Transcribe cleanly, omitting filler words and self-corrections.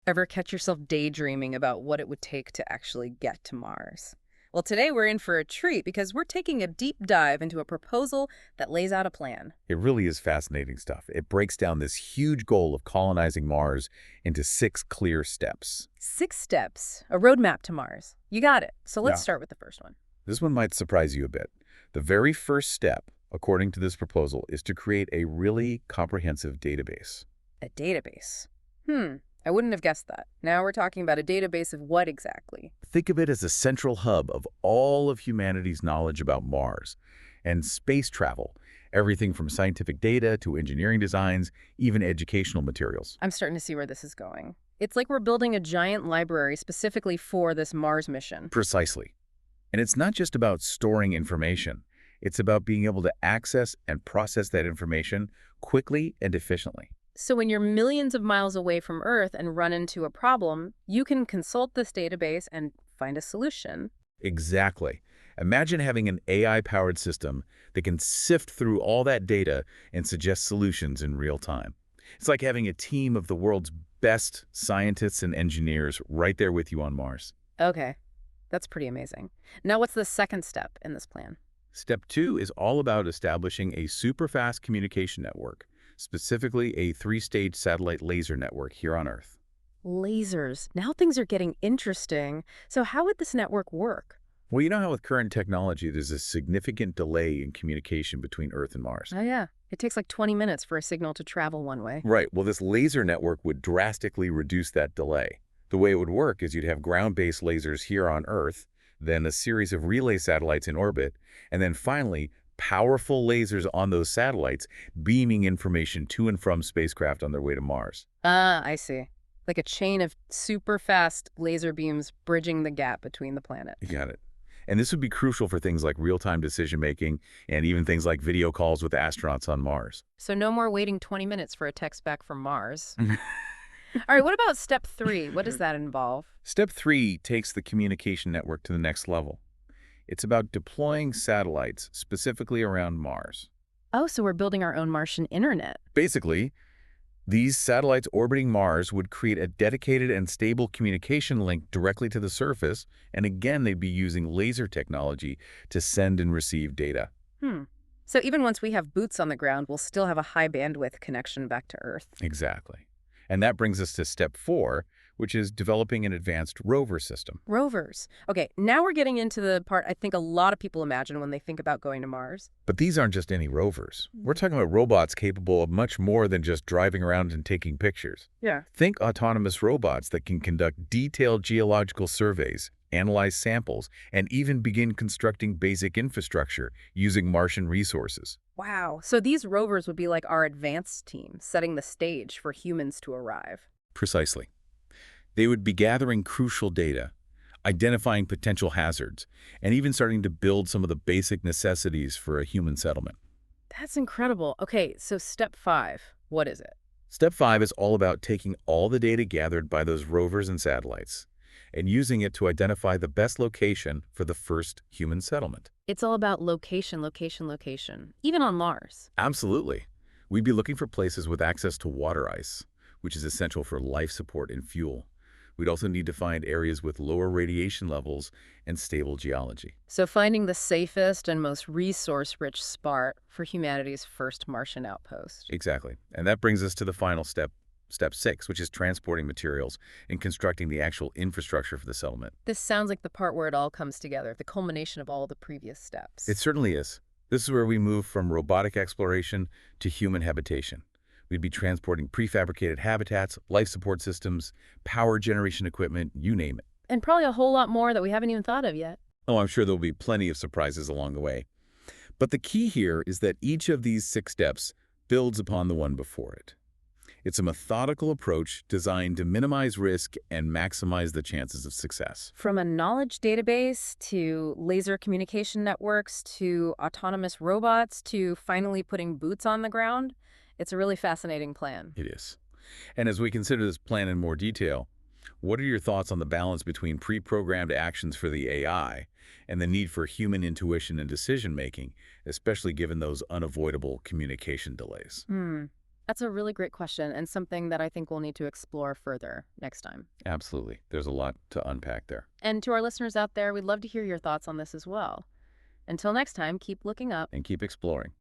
Ever catch yourself daydreaming about what it would take to actually get to Mars? Well, today we're in for a treat because we're taking a deep dive into a proposal that lays out a plan. It really is fascinating stuff. It breaks down this huge goal of colonizing Mars into 6 clear steps. 6 steps, a roadmap to Mars. You got it. So let's Yeah. start with the first one. This one might surprise you a bit. The very first step, according to this proposal, is to create a really comprehensive database. A database. I wouldn't have guessed that. Now we're talking about a database of what exactly? Think of it as a central hub of all of humanity's knowledge about Mars and space travel, everything from scientific data to engineering designs, even educational materials. I'm starting to see where this is going. It's like we're building a giant library specifically for this Mars mission. Precisely. And it's not just about storing information. It's about being able to access and process that information quickly and efficiently. So when you're millions of miles away from Earth and run into a problem, you can consult this database and find a solution. Exactly. Imagine having an AI-powered system that can sift through all that data and suggest solutions in real time. It's like having a team of the world's best scientists and engineers right there with you on Mars. Okay, that's pretty amazing. Now what's the second step in this plan? Step 2 is all about establishing a super-fast communication network, specifically a 3-stage satellite laser network here on Earth. Lasers. Now things are getting interesting. So how would this network work? Well, you know how with current technology, there's a significant delay in communication between Earth and Mars. Oh yeah, it takes like 20 minutes for a signal to travel one way. Right. Well, this laser network would drastically reduce that delay. The way it would work is you'd have ground-based lasers here on Earth, then a series of relay satellites in orbit, and then finally, powerful lasers on those satellites beaming information to and from spacecraft on their way to Mars. Ah, I see. Like a chain of super fast laser beams bridging the gap between the planets. You got it. And this would be crucial for things like real-time decision-making and even things like video calls with astronauts on Mars. So no more waiting 20 minutes for a text back from Mars. All right, what about step 3? What does that involve? Step 3 takes the communication network to the next level. It's about deploying satellites specifically around Mars. Oh, so we're building our own Martian internet. Basically, these satellites orbiting Mars would create a dedicated and stable communication link directly to the surface, and again, they'd be using laser technology to send and receive data. So even once we have boots on the ground, we'll still have a high bandwidth connection back to Earth. Exactly. And that brings us to step 4, which is developing an advanced rover system. Rovers. Okay, now we're getting into the part I think a lot of people imagine when they think about going to Mars. But these aren't just any rovers. We're talking about robots capable of much more than just driving around and taking pictures. Yeah. Think autonomous robots that can conduct detailed geological surveys, analyze samples, and even begin constructing basic infrastructure using Martian resources. Wow. So these rovers would be like our advanced team, setting the stage for humans to arrive. Precisely. They would be gathering crucial data, identifying potential hazards, and even starting to build some of the basic necessities for a human settlement. That's incredible. Okay, so step 5, what is it? Step 5 is all about taking all the data gathered by those rovers and satellites and using it to identify the best location for the first human settlement. It's all about location, location, location, even on Mars. Absolutely. We'd be looking for places with access to water ice, which is essential for life support and fuel. We'd also need to find areas with lower radiation levels and stable geology. So finding the safest and most resource-rich spot for humanity's first Martian outpost. Exactly. And that brings us to the final step, step 6, which is transporting materials and constructing the actual infrastructure for the settlement. This sounds like the part where it all comes together, the culmination of all the previous steps. It certainly is. This is where we move from robotic exploration to human habitation. We'd be transporting prefabricated habitats, life support systems, power generation equipment, you name it. And probably a whole lot more that we haven't even thought of yet. Oh, I'm sure there'll be plenty of surprises along the way. But the key here is that each of these 6 steps builds upon the one before it. It's a methodical approach designed to minimize risk and maximize the chances of success. From a knowledge database to laser communication networks to autonomous robots to finally putting boots on the ground, it's a really fascinating plan. It is. And as we consider this plan in more detail, what are your thoughts on the balance between pre-programmed actions for the AI and the need for human intuition and decision-making, especially given those unavoidable communication delays? That's a really great question and something that I think we'll need to explore further next time. Absolutely. There's a lot to unpack there. And to our listeners out there, we'd love to hear your thoughts on this as well. Until next time, keep looking up. And keep exploring.